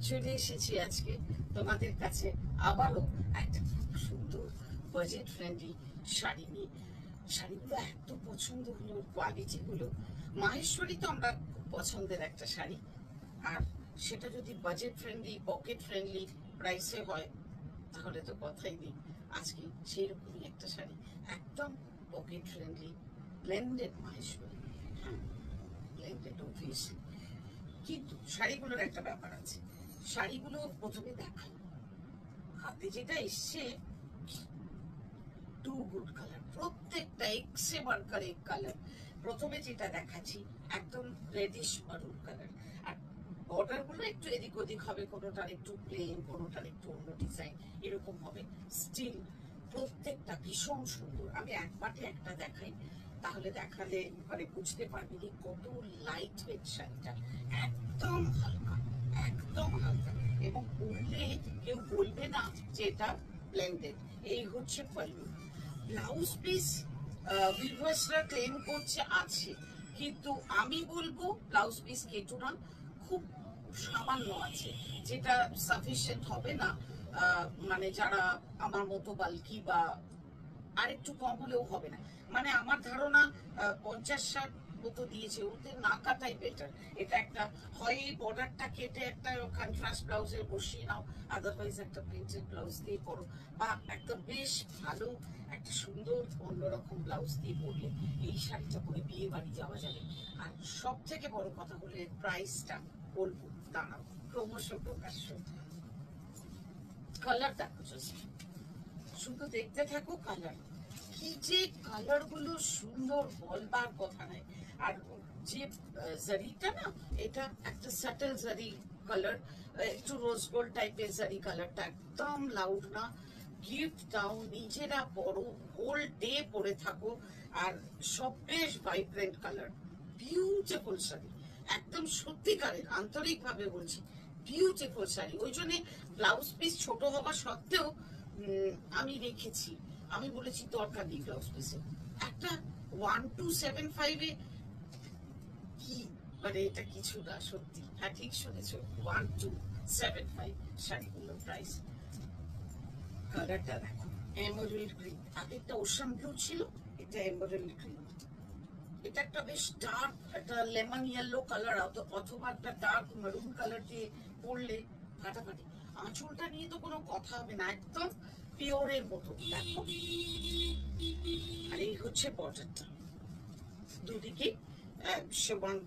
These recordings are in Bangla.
চলে এসেছি আজকে তোমাদের কাছে আবারও একটা খুব সুন্দর বাজেট ফ্রেন্ডলি শাড়ি নিয়ে। শাড়িগুলো এত পছন্দ হলো, কোয়ালিটিগুলো। মাহেশ্বরী তো আমরা পছন্দের একটা শাড়ি, আর সেটা যদি বাজেট ফ্রেন্ডলি, পকেট ফ্রেন্ডলি প্রাইসে হয় তাহলে তো কথাই নেই। আজকে সেই রকমই একটা শাড়ি, একদম পকেট ফ্রেন্ডলি, ব্লেন্ডেড মাহেশ্বরী। হ্যাঁ, ব্লেন্ডেড অবভিয়াসলি। কিন্তু শাড়িগুলোর একটা ব্যাপার আছে, শাড়িগুলো প্রথমে দেখাই হাতে যেটা এসছে, টু গুড কালার, প্রত্যেকটা এক্সে মার্কার এক কালার। প্রথমে যেটা দেখাচ্ছি একদম রেডিশ মারুন কালার, আর বর্ডার গুলো একটু এদিক ওদিক হবে, কোনোটার একটু প্লেন, কোনোটার একটু অন্য ডিজাইন, এরকম হবে। স্টিল প্রত্যেকটা ভীষণ সুন্দর। আমি এক পাটে একটা দেখাই, তাহলে দেখালে মানে বুঝতে পারবি যে কত লাইট ওয়েট শাড়িটা, একদম হালকা, একদম হালকা, এবং পরলে কেউ বলবে না যে এটা ব্লেন্ডেড। এই হচ্ছে পল্লু। ব্লাউজ পিস ভিউয়ার্সরা ক্লেম করছে আছে, কিন্তু আমি বলবো ব্লাউজ পিস কেটো না, খুব সামান্য আছে, যেটা সাফিসিয়েন্ট হবে না। মানে যারা আমার মতো বাল্কি বা আরেকটু কম হলেও হবে না, মানে আমার ধারণা 50-60 মতো দিয়েছে, ওদের না কাটাই বেটার। এটা একটা হয় এই বর্ডারটা কেটে একটা কন্ট্রাস্ট ব্লাউজে বসিয়ে নাও, আদারওয়াইজ একটা প্রিন্টেড ব্লাউজ দিয়ে পরো, বা একটা বেশ ভালো একটা সুন্দর অন্যরকম ব্লাউজ দিয়ে পরলে এই শাড়িটা পরে বিয়ে বাড়ি যাওয়া যাবে। আর সব থেকে বড় কথা হলে প্রাইসটা বলবো, দাঁড়াও, ক্রমশ প্রকাশ্য। কালার দেখো, জাস্ট শুধু দেখতে থাকো কালার, কি যে কালার গুলো সুন্দর, বলবার কথা নাই। আর যে জারিটা না, এটা একটা সাটেল জারি কালার, একটু রোজ গোল্ড টাইপের জারি কালারটা, একদম লাউড না। গিফট দাও, নিজেরা পরো, হোল ডে পরে থাকো, আর সব বেশ ভাইব্রেন্ট কালার, বিউটিফুল শাড়ি, একদম সত্যিকারের, আন্তরিক ভাবে বলছি, বিউটিফুল শাড়ি। ওই জন্য ব্লাউজ পিস ছোট হওয়া সত্ত্বেও আমি রেখেছি। আমি বলেছি দরকার নেই ব্লাউজ পিসে, একটা 1275-এ কি মানে এটা কিছু না, সত্যি। হ্যাঁ, ঠিক শুনেছো, 1275 শাড়িগুলোর প্রাইস। কালারটা দেখো, এমারেল্ড গ্রিন, আগেরটা ওশান ব্লু ছিল, এটা এমারেল্ড গ্রিন। এটা একটা বেশ ডার্ক, একটা লেমন ইয়েলো কালার, অথবা একটা ডার্ক মেরুন কালার দিয়ে পরলে ফাটাফাটি। আঁচলটা নিয়ে তো কোনো কথা হবে না, একদম পিওরের মতো দেখো। আর এই হচ্ছে বর্ডারটা, দুদিকে সমান,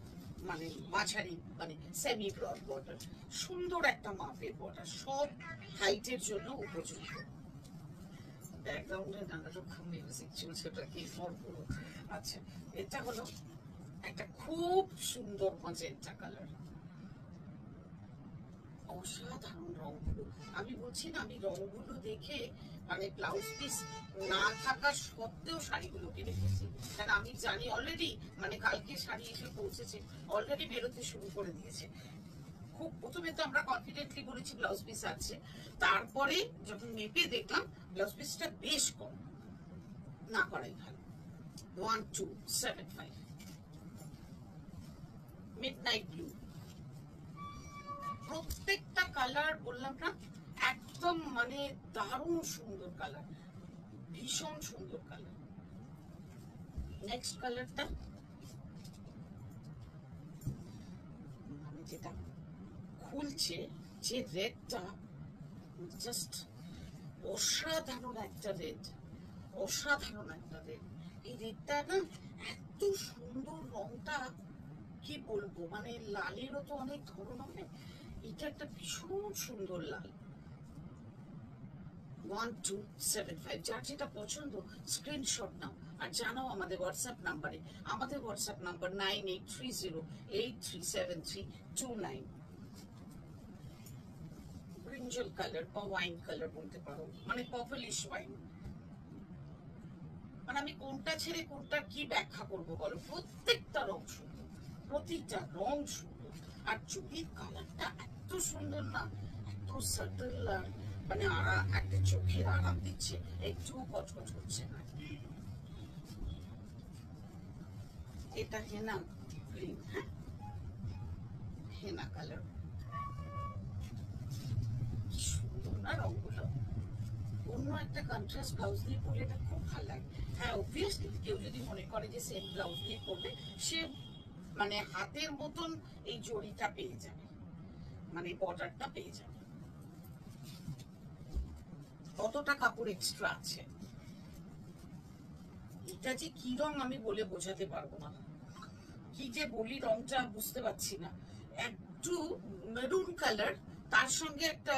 মানে মাঝারি, মানে সেমি ব্রড বর্ডার, সুন্দর একটা মাপের বর্ডার, সব হাইটের জন্য উপযুক্ত। ব্যাকগ্রাউন্ডে নানা রকম মিউজিক চলছে, ওটা কি পুরো। আচ্ছা, এটা হলো একটা খুব সুন্দর ম্যাজেন্টা কালার, অসাধারণ রংগুলো। আমি বলছি না, আমি রংগুলো দেখে মানে ব্লাউজ পিস না থাকা সত্ত্বেও শাড়িগুলো কিনে রেখেছি, কারণ আমি জানি অলরেডি, মানে কালকে শাড়ি এসে পৌঁছেছে, অলরেডি বেরোতে শুরু করে দিয়েছে। খুব প্রথমে তো আমরা কনফিডেন্টলি বলেছি ব্লাউজ পিস আছে, তারপরে যখন মেপে দেখলাম ব্লাউজ পিসটা বেশ কম, না করাই ভালো। 1275 মিডনাইট ব্লু, প্রত্যেকটা কালার বললাম না, একদম মানে দারুণ সুন্দর কালার, ভীষণ সুন্দর কালার। নেক্সট কালারটা মানে যেটা খুলছে, যে রেডটা, জাস্ট অসাধারণ একটা রেড, অসাধারণ একটা রেড। এই রেডটা না এত সুন্দর, রংটা কি বলবো, মানে লালেরও তো অনেক ধরন হয়, এটা একটা ভীষণ সুন্দর লাল। 1275, যার যেটা পছন্দ স্ক্রিনশট নাও আর জানাও আমাদের হোয়াটসঅ্যাপ নাম্বারে। আমাদের হোয়াটসঅ্যাপ নাম্বার 9830837329। ব্রিঞ্জল কালার বা ওয়াইন কালার বলতে পারো, মানে পার্পলিশ ওয়াইন। মানে আমি কোনটা ছেড়ে কোনটা কি ব্যাখ্যা করব বলো, প্রত্যেকটা রং সুন্দর, প্রতিটা রং সুন্দর। আর চুড়ির কালারটা এত সুন্দর না, এত সাটল, আর মানে একটা চোখের আরাম দিচ্ছে, একটু কচকচ করছে না। এটা হেনা গ্রিন, হ্যাঁ, হেনা কালার, অন্য একটা কন্ট্রাস্ট ব্লাউজ দিয়ে পরলে এটা খুব ভালো লাগে। হ্যাঁ, অবভিয়াসলি কেউ যদি মনে করে যে সেম ব্লাউজ দিয়ে পরবে, সে মানে হাতের মতন এই জড়িটা পেয়ে যাবে, মানে বর্ডারটা পেয়ে যাবে। কতটা কাপড় এক্সট্রা আছে। এটা যে কি রং আমি বলে বোঝাতে পারবো না, কি যে বলি রংটা বুঝতে পারছি না। একটু মেরুন কালার, তার সঙ্গে একটা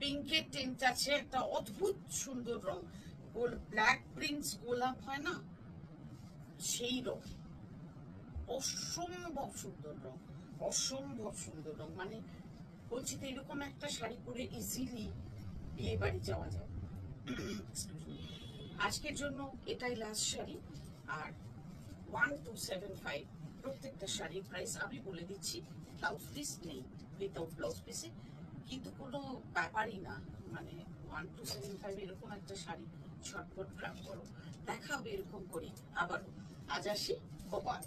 পিঙ্কের টেন্ট আছে, একটা অদ্ভুত সুন্দর রং, ব্ল্যাক প্রিন্স গোলাপ হয় না, সেই রং। অসম্ভব সুন্দর রং, অসম্ভব সুন্দর রং। মানে বলছি তো, এরকম একটা শাড়ি পরে ইজিলি বিয়ে বাড়ি যাওয়া যায়। আজকের জন্য এটাই লাস্ট শাড়ি। আর 1275 প্রত্যেকটা শাড়ির প্রাইস আমি বলে দিচ্ছি। ব্লাউজ পিস নেই, উইথাউট ব্লাউজ পিসে, কিন্তু কোনো ব্যাপারই না। মানে 1275 এরকম একটা শাড়ি ছটফট গ্রাম করো, দেখা হবে এরকম করি আবারও। আজ আসি, বাই।